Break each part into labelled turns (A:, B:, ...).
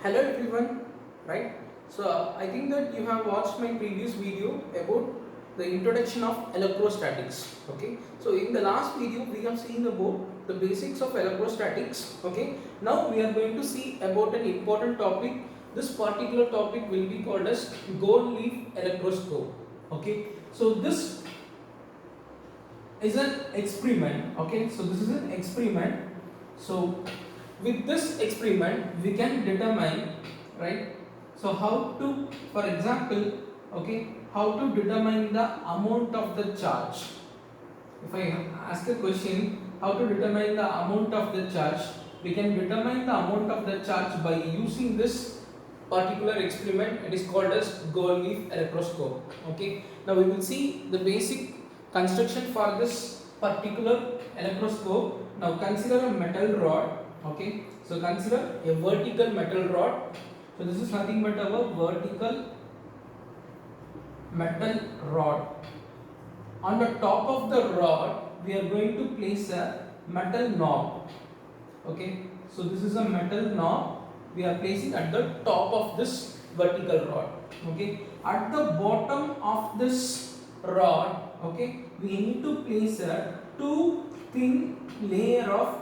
A: Hello everyone, right? So I think that you have watched my previous video about the introduction of electrostatics. Okay, so in the last video we have seen about the basics of electrostatics. Okay, now we are going to see about an important topic. This particular topic will be called as gold leaf electroscope. Okay, so this is an experiment. Okay, so this is an experiment. So with this experiment we can determine, right, so how to, for example, okay, how to determine the amount of the charge. If I ask a question, how to determine the amount of the charge, we can determine the amount of the charge by using this particular experiment. It is called as gold leaf electroscope. Okay, now we will see the basic construction for this particular electroscope. Now consider a metal rod. Okay, so consider a vertical metal rod. So this is nothing but our vertical metal rod. On the top of the rod we are going to place a metal knob. Okay, so this is a metal knob we are placing at the top of this vertical rod. Okay, at the bottom of this rod, okay, we need to place a too thin layer of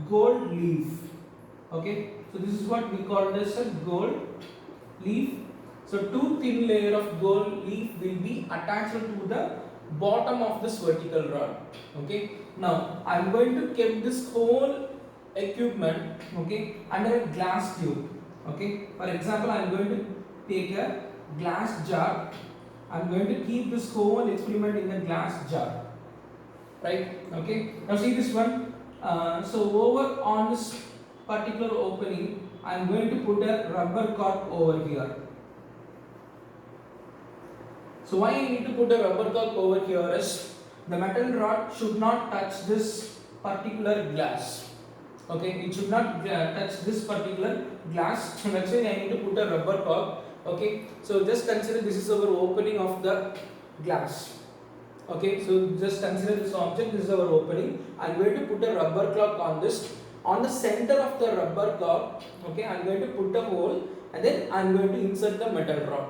A: gold leaf. Okay, so this is what we call as a gold leaf. So too thin layer of gold leaf will be attached to the bottom of this vertical rod. Okay, now I am going to keep this whole equipment, okay, under a glass tube. Okay, for example, I am going to take a glass jar. I am going to keep this whole experiment in a glass jar, right? Okay, now see this one. So over on this particular opening I am going to put a rubber cork over here. So why I need to put a rubber cork over here is the metal rod should not touch this particular glass. Okay, it should not touch this particular glass. So that's why I need to put a rubber cork. Okay, so just consider this is our opening of the glass. Okay, so just consider this object, this is our opening. I am going to put a rubber cork on this. On the center of the rubber cork, okay, I am going to put a hole and then I am going to insert the metal rod.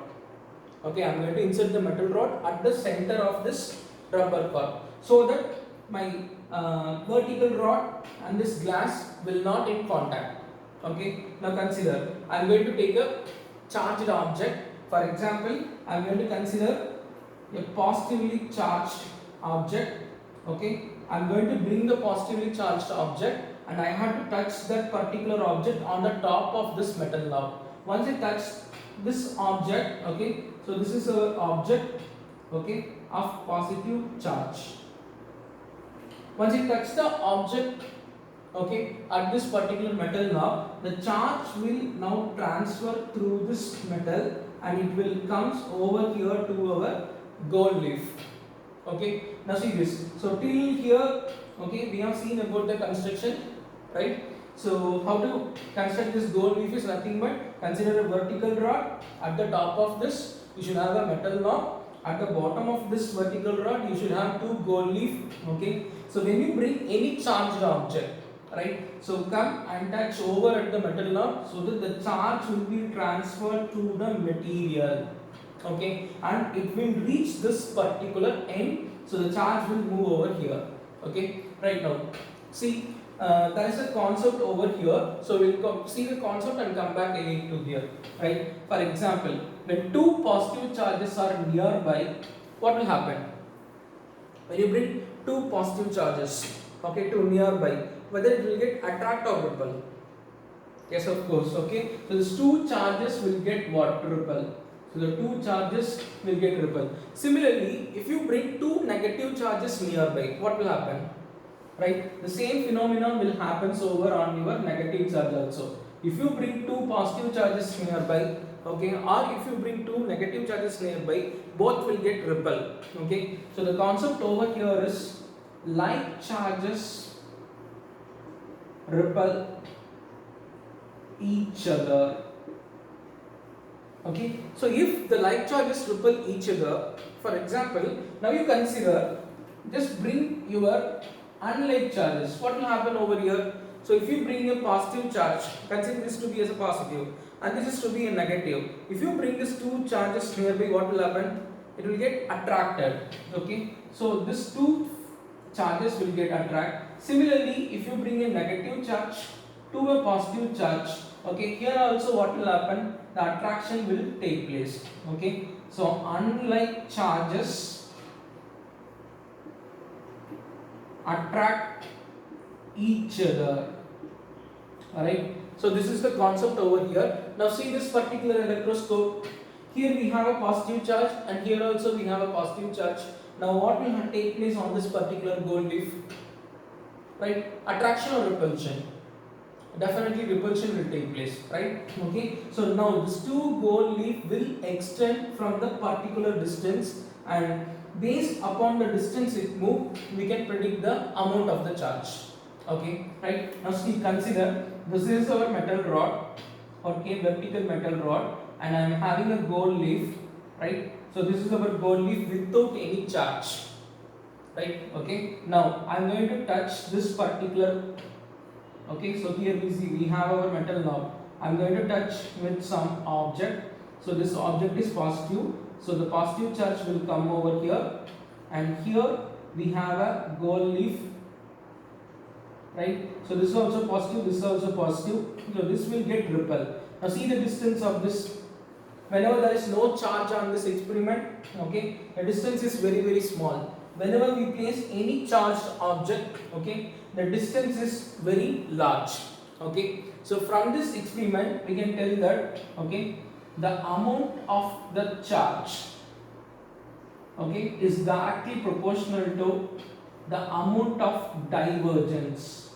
A: Okay, I am going to insert the metal rod at the center of this rubber cork so that my vertical rod and this glass will not in contact. Okay, now consider I am going to take a charged object. For example, I am going to consider a positively charged object. Okay, I am going to bring the positively charged object and I have to touch that particular object on the top of this metal knob. Once I touch this object, okay, so this is our object, okay, of positive charge. Once you touch the object, okay, at this particular metal knob, the charge will now transfer through this metal and it will comes over here to our gold leaf. Okay, now see this. So till here, okay, we have seen about the construction, right? So how to construct this gold leaf is nothing but consider a vertical rod. At the top of this you should have a metal knob. At the bottom of this vertical rod you should have two gold leaf. Okay, so when you bring any charged object, right, so come and touch over at the metal knob so that the charge will be transferred to the material. Okay, and it will reach this particular end, so the charge will move over here. Okay, right, now see there is a concept over here, so we will see the concept and come back again to here, right? For example, when two positive charges are nearby, what will happen? When you bring two positive charges, okay, to nearby, whether it will get attract or repel? Yes, of course. Okay, so these two charges will get what? Repel. So the two charges will get repelled. Similarly, if you bring two negative charges nearby, what will happen? Right, the same phenomenon will happen over on your negative charge also. If you bring two positive charges nearby, okay, or if you bring two negative charges nearby, both will get repelled. Okay, so the concept over here is like charges repel each other. Okay, so if the like charges repel each other, for example, now you consider, just bring your unlike charges. What will happen over here? So if you bring a positive charge, consider this to be as a positive and this is to be a negative. If you bring these two charges nearby, what will happen? It will get attracted. Okay, so these two charges will get attracted. Similarly, if you bring a negative charge to a positive charge, okay, here also what will happen? The attraction will take place. Okay, so unlike charges attract each other. Alright, so this is the concept over here. Now see this particular electroscope. Here we have a positive charge and here also we have a positive charge. Now what will take place on this particular gold leaf? Right, attraction or repulsion? Definitely repulsion will take place, right? Okay, so now this two gold leaf will extend from the particular distance, and based upon the distance it moves, we can predict the amount of the charge. Okay, right? Now see, consider this is our metal rod, okay, vertical metal rod, and I am having a gold leaf, right? So this is our gold leaf without any charge, right? Okay, now I am going to touch this particular. Okay, so here we see we have our metal knob. I am going to touch with some object. So this object is positive. So the positive charge will come over here, and here we have a gold leaf. Right. So this is also positive. This is also positive. So this will get repelled. Now see the distance of this. Whenever there is no charge on this experiment, okay, the distance is very small. Whenever we place any charged object, okay, the distance is very large. Okay, so from this experiment we can tell that, okay, the amount of the charge, okay, is directly proportional to the amount of divergence.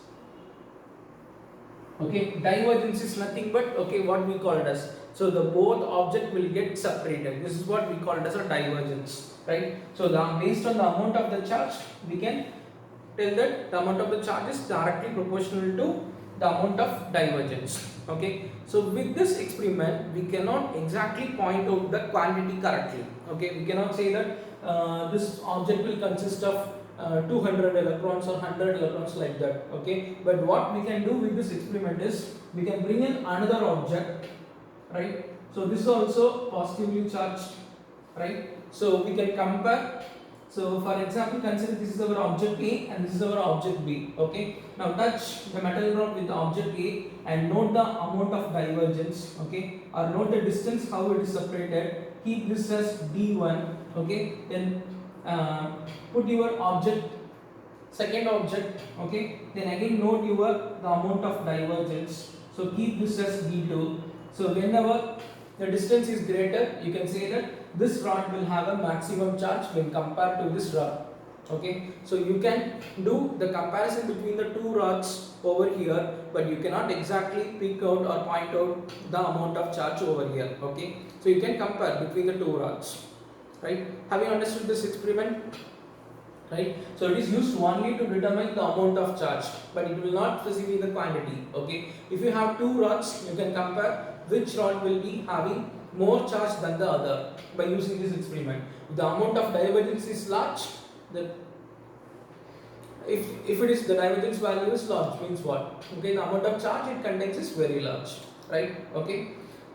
A: Okay, divergence is nothing but, okay, what we call it as, so the both object will get separated. This is what we call it as a divergence, right? So based on the amount of the charge, we can tell that the amount of the charge is directly proportional to the amount of divergence. Okay, so with this experiment we cannot exactly point out the quantity correctly. Okay, we cannot say that this object will consist of 200 electrons or 100 electrons like that. Okay, but what we can do with this experiment is we can bring in another object, right? So this is also positively charged, right? So we can compare. So for example, consider this is our object A and this is our object B. Okay, now touch the metal rod with the object A and note the amount of divergence, okay, or note the distance how it is separated. Keep this as D1. Okay, then put your object, second object, okay, then again note the amount of divergence. So keep this as D2. So whenever the distance is greater, you can say that this rod will have a maximum charge when compared to this rod. Okay, so you can do the comparison between the two rods over here, but you cannot exactly pick out or point out the amount of charge over here. Okay, so you can compare between the two rods, right? Have you understood this experiment? Right, so it is used only to determine the amount of charge, but it will not specify the quantity. Okay, if you have two rods, you can compare which rod will be having more charge than the other by using this experiment. If the amount of divergence is large, then if it is the divergence value is large, means what? Okay, the amount of charge it contains is very large, right? Okay,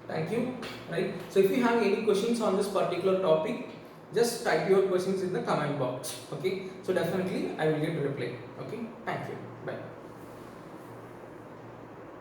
A: thank you. Right, so if you have any questions on this particular topic, just type your questions in the comment box. Okay, so definitely I will get a reply. Okay, thank you.